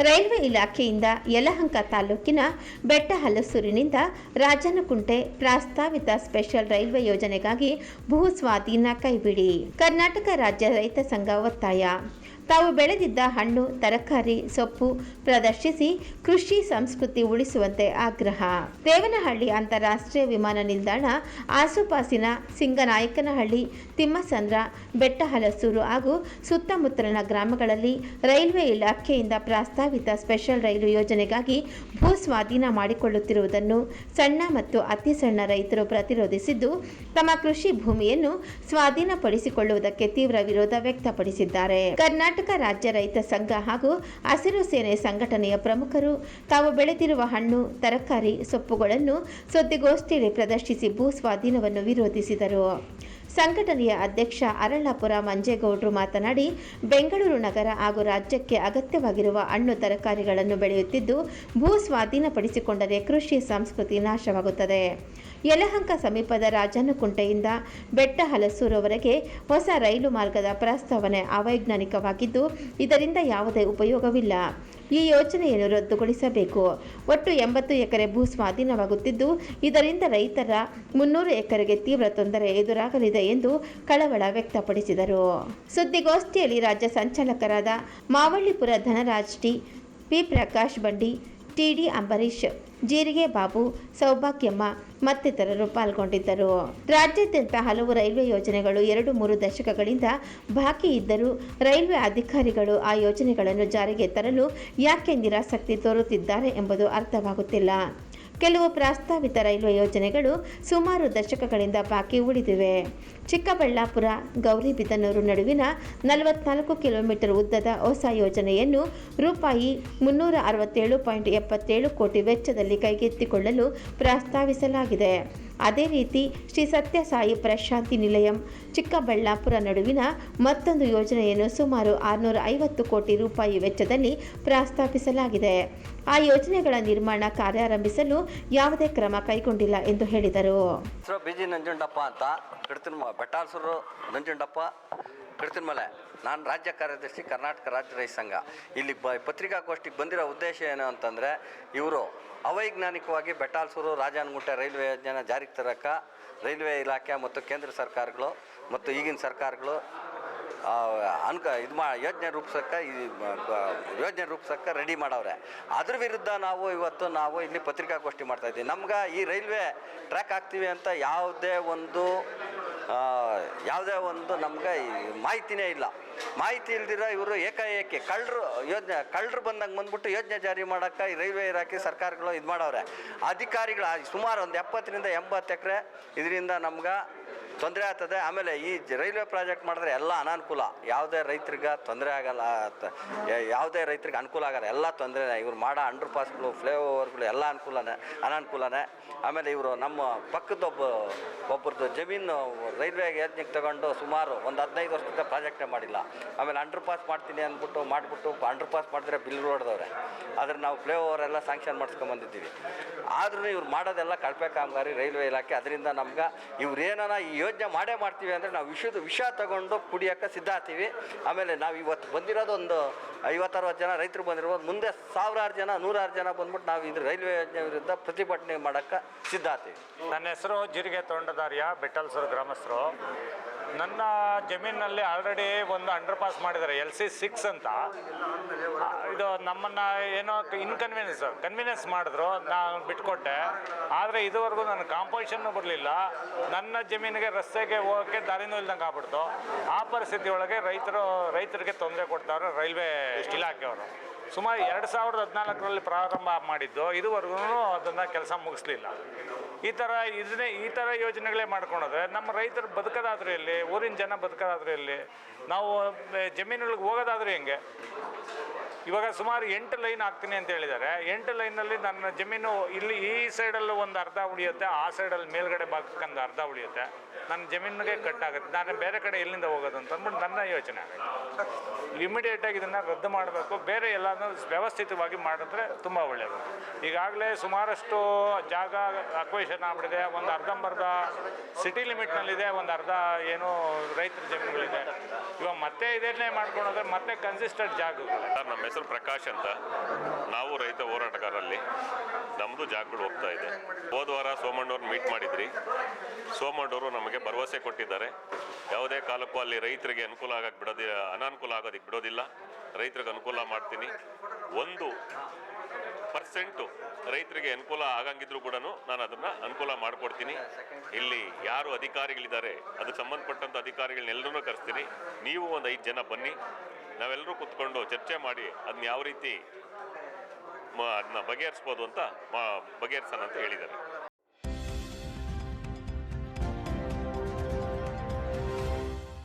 Railway ಇಲಾಖೆಯಿಂದ ಯಲಹಂಕ ತಾಲೂಕಿನ ಬೆಟ್ಟಹಲಸೂರಿನಿಂದ ರಾಜನಕುಂಟೆ ಪ್ರಸ್ತಾವಿತ ಸ್ಪೆಷಲ್ ರೈಲ್ವೆ ಯೋಜನೆಗಾಗಿ ಭೂ ಸ್ವಾಧೀನ ಕೈಬಿಡಿ. ಕರ್ನಾಟಕ ರಾಜ್ಯ ರೈತ ಸಂಘ ಒತ್ತಾಯ. ತಾವು ಬೆಳೆದಿದ್ದ ಹಣ್ಣು, ತರಕಾರಿ, ಸೊಪ್ಪು ಪ್ರದರ್ಶಿಸಿ ಕೃಷಿ ಸಂಸ್ಕೃತಿ ಉಳಿಸುವಂತೆ ಆಗ್ರಹ. ದೇವನಹಳ್ಳಿ ಅಂತಾರಾಷ್ಟ್ರೀಯ ವಿಮಾನ ನಿಲ್ದಾಣ ಆಸುಪಾಸಿನ ಸಿಂಗನಾಯಕನಹಳ್ಳಿ, ತಿಮ್ಮಸಂದ್ರ, ಬೆಟ್ಟಹಲಸೂರು ಹಾಗೂ ಸುತ್ತಮುತ್ತಲಿನ ಗ್ರಾಮಗಳಲ್ಲಿ ರೈಲ್ವೆ ಇಲಾಖೆಯಿಂದ ಪ್ರಸ್ತಾವಿತ ಸ್ಪೆಷಲ್ ರೈಲು ಯೋಜನೆಗಾಗಿ ಭೂ ಸ್ವಾಧೀನ ಮಾಡಿಕೊಳ್ಳುತ್ತಿರುವುದನ್ನು ಸಣ್ಣ ಮತ್ತು ಅತಿ ಸಣ್ಣ ರೈತರು ಪ್ರತಿರೋಧಿಸಿದ್ದು, ತಮ್ಮ ಕೃಷಿ ಭೂಮಿಯನ್ನು ಸ್ವಾಧೀನಪಡಿಸಿಕೊಳ್ಳುವುದಕ್ಕೆ ತೀವ್ರ ವಿರೋಧ ವ್ಯಕ್ತಪಡಿಸಿದ್ದಾರೆ. ಕರ್ನಾಟಕ ರಾಜ್ಯ ರೈತ ಸಂಘ ಹಾಗೂ ಹಸಿರು ಸೇನೆ ಸಂಘಟನೆಯ ಪ್ರಮುಖರು ತಾವು ಬೆಳೆದಿರುವ ಹಣ್ಣು, ತರಕಾರಿ, ಸೊಪ್ಪುಗಳನ್ನು ಸುದ್ದಿಗೋಷ್ಠಿಯಲ್ಲಿ ಪ್ರದರ್ಶಿಸಿ ಭೂ ಸ್ವಾಧೀನವನ್ನು ವಿರೋಧಿಸಿದರು. ಸಂಘಟನೆಯ ಅಧ್ಯಕ್ಷ ಅರಳಾಪುರ ಮಂಜೇಗೌಡರು ಮಾತನಾಡಿ, ಬೆಂಗಳೂರು ನಗರ ಹಾಗೂ ರಾಜ್ಯಕ್ಕೆ ಅಗತ್ಯವಾಗಿರುವ ಹಣ್ಣು ತರಕಾರಿಗಳನ್ನು ಬೆಳೆಯುತ್ತಿದ್ದು, ಭೂ ಸ್ವಾಧೀನಪಡಿಸಿಕೊಂಡರೆ ಕೃಷಿ ಸಂಸ್ಕೃತಿ ನಾಶವಾಗುತ್ತದೆ. ಯಲಹಂಕ ಸಮೀಪದ ರಾಜನಕುಂಟೆಯಿಂದ ಬೆಟ್ಟಹಲಸೂರುವರೆಗೆ ಹೊಸ ರೈಲು ಮಾರ್ಗದ ಪ್ರಸ್ತಾವನೆ ಅವೈಜ್ಞಾನಿಕವಾಗಿದ್ದು, ಇದರಿಂದ ಯಾವುದೇ ಉಪಯೋಗವಿಲ್ಲ. ಈ ಯೋಜನೆಯನ್ನು ರದ್ದುಗೊಳಿಸಬೇಕು. ಒಟ್ಟು 80 ಎಕರೆ ಭೂ ಸ್ವಾಧೀನವಾಗುತ್ತಿದ್ದು, ಇದರಿಂದ ರೈತರ 300 ಎಕರೆಗೆ ತೀವ್ರ ತೊಂದರೆ ಎದುರಾಗಲಿದೆ ಎಂದು ಕಳವಳ ವ್ಯಕ್ತಪಡಿಸಿದರು. ಸುದ್ದಿಗೋಷ್ಠಿಯಲ್ಲಿ ರಾಜ್ಯ ಸಂಚಾಲಕರಾದ ಮಾವಳ್ಳಿಪುರ ಧನರಾಜ್ ಟಿ, ಪಿ ಪ್ರಕಾಶ್ ಬಂಡಿ, ಟಿಡಿ ಅಂಬರೀಶ್, ಜೀರಿಗೆ ಬಾಬು, ಸೌಭಾಗ್ಯಮ್ಮ ಮತ್ತಿತರರು ಪಾಲ್ಗೊಂಡಿದ್ದರು. ರಾಜ್ಯಾದ್ಯಂತ ಹಲವು ರೈಲ್ವೆ ಯೋಜನೆಗಳು 2-3 ದಶಕಗಳಿಂದ ಬಾಕಿ ಇದ್ದರೂ ರೈಲ್ವೆ ಅಧಿಕಾರಿಗಳು ಆ ಯೋಜನೆಗಳನ್ನು ಜಾರಿಗೆ ತರಲು ಯಾಕೆ ನಿರಾಸಕ್ತಿ ತೋರುತ್ತಿದ್ದಾರೆ ಎಂಬುದು ಅರ್ಥವಾಗುತ್ತಿಲ್ಲ. ಕೆಲವು ಪ್ರಸ್ತಾವಿತ ರೈಲ್ವೆ ಯೋಜನೆಗಳು ಸುಮಾರು ದಶಕಗಳಿಂದ ಬಾಕಿ ಉಳಿದಿವೆ. ಚಿಕ್ಕಬಳ್ಳಾಪುರ ಗೌರಿಬಿದನೂರು ನಡುವಿನ 44 ಕಿಲೋಮೀಟರ್ ಉದ್ದದ ಹೊಸ ಯೋಜನೆಯನ್ನು ರೂಪಾಯಿ 367.77 ಕೋಟಿ ವೆಚ್ಚದಲ್ಲಿ ಕೈಗೆತ್ತಿಕೊಳ್ಳಲು ಪ್ರಸ್ತಾವಿಸಲಾಗಿದೆ. ಅದೇ ರೀತಿ ಶ್ರೀ ಸತ್ಯಸಾಯಿ ಪ್ರಶಾಂತಿ ನಿಲಯಂ ಚಿಕ್ಕಬಳ್ಳಾಪುರ ನಡುವಿನ ಮತ್ತೊಂದು ಯೋಜನೆಯನ್ನು ಸುಮಾರು 650 ಕೋಟಿ ರೂಪಾಯಿ ವೆಚ್ಚದಲ್ಲಿ ಪ್ರಸ್ತಾಪಿಸಲಾಗಿದೆ. ಆ ಯೋಜನೆಗಳ ನಿರ್ಮಾಣ ಕಾರ್ಯಾರಂಭಿಸಲು ಯಾವುದೇ ಕ್ರಮ ಕೈಗೊಂಡಿಲ್ಲ ಎಂದು ಹೇಳಿದರು. ಬಿಜಿ ನಂಜುಂಡಪ್ಪ ಅಂತ ಬೆಟ್ಟಾಲ್ಸೂರು ನಂಜುಂಡಪ್ಪ ಕಡತಿನಮಲೆ. ನಾನು ರಾಜ್ಯ ಕಾರ್ಯದರ್ಶಿ, ಕರ್ನಾಟಕ ರಾಜ್ಯ ರೈತ ಸಂಘ. ಇಲ್ಲಿ ಪತ್ರಿಕಾಗೋಷ್ಠಿಗೆ ಬಂದಿರೋ ಉದ್ದೇಶ ಏನು ಅಂತಂದರೆ, ಇವರು ಅವೈಜ್ಞಾನಿಕವಾಗಿ ಬೆಟ್ಟಾಲ್ಸೂರು ರಾಜನಗುಂಟೆ ರೈಲ್ವೆ ಯೋಜನೆ ಜಾರಿಗೆ ತರಕ್ಕೆ ರೈಲ್ವೆ ಇಲಾಖೆ ಮತ್ತು ಕೇಂದ್ರ ಸರ್ಕಾರಗಳು ಮತ್ತು ಈಗಿನ ಸರ್ಕಾರಗಳು ಯೋಜನೆ ರೂಪಿಸೋಕ್ಕೆ ರೆಡಿ ಮಾಡವ್ರೆ. ಅದ್ರ ವಿರುದ್ಧ ನಾವು ಇಲ್ಲಿ ಪತ್ರಿಕಾಗೋಷ್ಠಿ ಮಾಡ್ತಾಯಿದ್ದೀವಿ. ನಮ್ಗೆ ಈ ರೈಲ್ವೆ ಟ್ರ್ಯಾಕ್ ಹಾಕ್ತೀವಿ ಅಂತ ಯಾವುದೇ ಒಂದು ನಮ್ಗೆ ಮಾಹಿತಿನೇ ಇಲ್ಲ. ಮಾಹಿತಿ ಇಲ್ದಿರ ಇವರು ಏಕಾಏಕಿ ಕಳ್ಳರು ಬಂದ್ಬಿಟ್ಟು ಯೋಜನೆ ಜಾರಿ ಮಾಡೋಕ್ಕೆ ಈ ರೈಲ್ವೆ ಇಲಾಖೆ ಸರ್ಕಾರಗಳು ಇದು ಮಾಡವ್ರೆ. ಅಧಿಕಾರಿಗಳು ಸುಮಾರು ಒಂದು 70-80 ಎಕರೆ ಇದರಿಂದ ನಮ್ಗೆ ತೊಂದರೆ ಆಗ್ತದೆ. ಆಮೇಲೆ ಈ ರೈಲ್ವೆ ಪ್ರಾಜೆಕ್ಟ್ ಮಾಡಿದ್ರೆ ಎಲ್ಲ ಅನಾನುಕೂಲ, ಯಾವುದೇ ರೈತರಿಗೆ ತೊಂದರೆ ಆಗಲ್ಲ, ಯಾವುದೇ ರೈತರಿಗೆ ಅನುಕೂಲ ಆಗಲ್ಲ, ಎಲ್ಲ ತೊಂದರೆನೇ. ಇವ್ರು ಮಾಡೋ ಅಂಡರ್ ಪಾಸ್ಗಳು, ಫ್ಲೈಓವರ್ಗಳು ಎಲ್ಲ ಅನಾನುಕೂಲನೇ. ಆಮೇಲೆ ಇವರು ನಮ್ಮ ಪಕ್ಕದ ಒಬ್ಬರದ್ದು ಜಮೀನು ರೈಲ್ವೆ ಯೋಜನೆಗೆ ತಗೊಂಡು ಸುಮಾರು ಒಂದು 15 ವರ್ಷದಿಂದ ಪ್ರಾಜೆಕ್ಟೇ ಮಾಡಿಲ್ಲ. ಆಮೇಲೆ ಅಂಡರ್ ಪಾಸ್ ಮಾಡ್ತೀನಿ ಅಂದ್ಬಿಟ್ಟು ಅಂಡರ್ ಪಾಸ್ ಮಾಡಿದ್ರೆ ಬಿಲ್ ಹೊಡೆದವ್ರೆ. ಆದರೆ ನಾವು ಫ್ಲೈಓವರ್ ಎಲ್ಲ ಸ್ಯಾಂಕ್ಷನ್ ಮಾಡಿಸ್ಕೊಂಬಂದಿದ್ದೀವಿ. ಆದ್ರೂ ಇವ್ರು ಮಾಡೋದೆಲ್ಲ ಕಳಪೆ ಕಾಮಗಾರಿ ರೈಲ್ವೆ ಇಲಾಖೆ. ಅದರಿಂದ ನಮ್ಗೆ ಇವ್ರೇನ ಈ ಯೋಜನೆ ಮಾಡ್ತೀವಿ ಅಂದರೆ ನಾವು ವಿಷ ತಗೊಂಡು ಕುಡಿಯೋಕ್ಕೆ ಸಿದ್ಧ ಆಗ್ತೀವಿ. ಆಮೇಲೆ ನಾವು ಇವತ್ತು ಬಂದಿರೋದು ಒಂದು 50-60 ಜನ ರೈತರು ಬಂದಿರ್ಬೋದು. ಮುಂದೆ 1000 ಜನ 100 ಜನ ಬಂದ್ಬಿಟ್ಟು ನಾವು ಇದು ರೈಲ್ವೆ ಯೋಜನೆ ವಿರುದ್ಧ ಪ್ರತಿಭಟನೆ ಮಾಡೋಕ್ಕೆ ಸಿದ್ಧ ಆಗ್ತೀವಿ. ನನ್ನ ಹೆಸರು ಜೀರಿಗೆ ತೋಂಡದಾರ್ಯ, ಬೆಟ್ಟಲ್ಸೂರು ಗ್ರಾಮಸ್ಥರು. ನನ್ನ ಜಮೀನಿನಲ್ಲಿ ಆಲ್ರೆಡಿ ಒಂದು ಅಂಡರ್ ಪಾಸ್ ಮಾಡಿದ್ದಾರೆ, LC6 ಅಂತ. ಇದು ನಮ್ಮನ್ನು ಏನೋ ಕನ್ವೀನಿಯನ್ಸ್ ಮಾಡಿದ್ರು, ನಾನು ಬಿಟ್ಕೊಟ್ಟೆ. ಆದರೆ ಇದುವರೆಗೂ ನನ್ನ ಕಾಂಪೋಸಿಷನ್ನು ಬರಲಿಲ್ಲ. ನನ್ನ ಜಮೀನಿಗೆ ರಸ್ತೆಗೆ ಹೋಗೋಕ್ಕೆ ದಾರಿನೂ ಇಲ್ದಂಗೆ ಆಗ್ಬಿಡ್ತು. ಆ ಪರಿಸ್ಥಿತಿ ಒಳಗೆ ರೈತರಿಗೆ ತೊಂದರೆ ಕೊಡ್ತಾವ್ರೆ ರೈಲ್ವೆ ಇಲಾಖೆಯವರು. ಸುಮಾರು 2014ರಲ್ಲಿ ಪ್ರಾರಂಭ ಮಾಡಿದ್ದು, ಇದುವರೆಗೂ ಅದನ್ನು ಕೆಲಸ ಮುಗಿಸ್ಲಿಲ್ಲ. ಈ ಥರ ಯೋಜನೆಗಳೇ ಮಾಡ್ಕೊಂಡ್ರೆ ನಮ್ಮ ರೈತರು ಬದುಕೋದಾದ್ರೆ ಇಲ್ಲಿ, ಊರಿನ ಜನ ಬದುಕೋದಾದ್ರೆ ಇಲ್ಲಿ, ನಾವು ಜಮೀನುಗಳಿಗೆ ಹೋಗೋದಾದ್ರೆ ಹೆಂಗೆ? ಇವಾಗ ಸುಮಾರು 8 ಲೈನ್ ಹಾಕ್ತೀನಿ ಅಂತ ಹೇಳಿದ್ದಾರೆ. 8 ಲೈನಲ್ಲಿ ನನ್ನ ಜಮೀನು ಇಲ್ಲಿ ಈ ಸೈಡಲ್ಲೂ ಒಂದು ಅರ್ಧ ಉಳಿಯುತ್ತೆ, ಆ ಸೈಡಲ್ಲಿ ಮೇಲ್ಗಡೆ ಭಾಗಕ್ಕಂದು ಅರ್ಧ ಉಳಿಯುತ್ತೆ. ನನ್ನ ಜಮೀನಿಗೆ ಕಟ್ಟಾಗುತ್ತೆ. ನಾನು ಬೇರೆ ಕಡೆ ಎಲ್ಲಿಂದ ಹೋಗೋದು ಅಂತ ಅಂದ್ಬಿಟ್ಟು ನನ್ನ ಯೋಚನೆ ಆಗುತ್ತೆ. ಇಮಿಡಿಯೇಟಾಗಿ ಇದನ್ನು ರದ್ದು ಮಾಡಬೇಕು. ಬೇರೆ ಎಲ್ಲನೂ ವ್ಯವಸ್ಥಿತವಾಗಿ ಮಾಡಿದ್ರೆ ತುಂಬ ಒಳ್ಳೆಯದು. ಈಗಾಗಲೇ ಸುಮಾರಷ್ಟು ಜಾಗ ಅಕ್ವೇಷನ್ ಆಗ್ಬಿಟ್ಟಿದೆ. ಒಂದು ಅರ್ಧಂಬರ್ಧ ಸಿಟಿ ಲಿಮಿಟ್ನಲ್ಲಿದೆ, ಒಂದು ಅರ್ಧ ಏನು ರೈತರ ಜಮೀನುಗಳಿದೆ. ಇವಾಗ ಮತ್ತೆ ಇದನ್ನೇ ಮಾಡ್ಕೊಂಡೋದ್ರೆ ಮತ್ತೆ ಕನ್ಸಿಸ್ಟೆಂಟ್ ಜಾಗಗಳು. ಸರ್, ನಮ್ಮ ಹೆಸರು ಪ್ರಕಾಶ್ ಅಂತ. ನಾವು ರೈತ ಹೋರಾಟಗಾರರಲ್ಲಿ ನಮ್ಮದು ಜಾಗಗಳು ಹೋಗ್ತಾ ಇದೆ. ಹೋದ ವಾರ ಸೋಮಣ್ಣವ್ರನ್ನ ಮೀಟ್ ಮಾಡಿದ್ರಿ. ಸೋಮಣ್ಣವರು ನಮಗೆ ಭರವಸೆ ಕೊಟ್ಟಿದ್ದಾರೆ, ಯಾವುದೇ ಕಾಲಕ್ಕೂ ಅಲ್ಲಿ ರೈತರಿಗೆ ಅನುಕೂಲ ಆಗಕ್ಕೆ ಬಿಡೋದಿಲ್ಲ, ಅನಾನುಕೂಲ ಆಗೋದಕ್ಕೆ ಬಿಡೋದಿಲ್ಲ, ರೈತರಿಗೆ ಅನುಕೂಲ ಮಾಡ್ತೀನಿ. 1% ರೈತರಿಗೆ ಅನುಕೂಲ ಆಗಂಗಿದ್ರು ಕೂಡ ನಾನು ಅದನ್ನು ಅನುಕೂಲ ಮಾಡಿಕೊಡ್ತೀನಿ. ಇಲ್ಲಿ ಯಾರು ಅಧಿಕಾರಿಗಳಿದ್ದಾರೆ ಅದಕ್ಕೆ ಸಂಬಂಧಪಟ್ಟಂಥ ಅಧಿಕಾರಿಗಳನ್ನೆಲ್ಲರೂ ಕರೆಸ್ತೀನಿ. ನೀವು ಒಂದು 5 ಜನ ಬನ್ನಿ, ನಾವೆಲ್ಲರೂ ಕೂತ್ಕೊಂಡು ಚರ್ಚೆ ಮಾಡಿ ಅದನ್ನ ಯಾವ ರೀತಿ ಅದನ್ನ ಬಗೆಹರಿಸ್ಬೋದು ಅಂತ ಬಗೆಹರಿಸೋಣ ಅಂತ ಹೇಳಿದ್ದಾರೆ.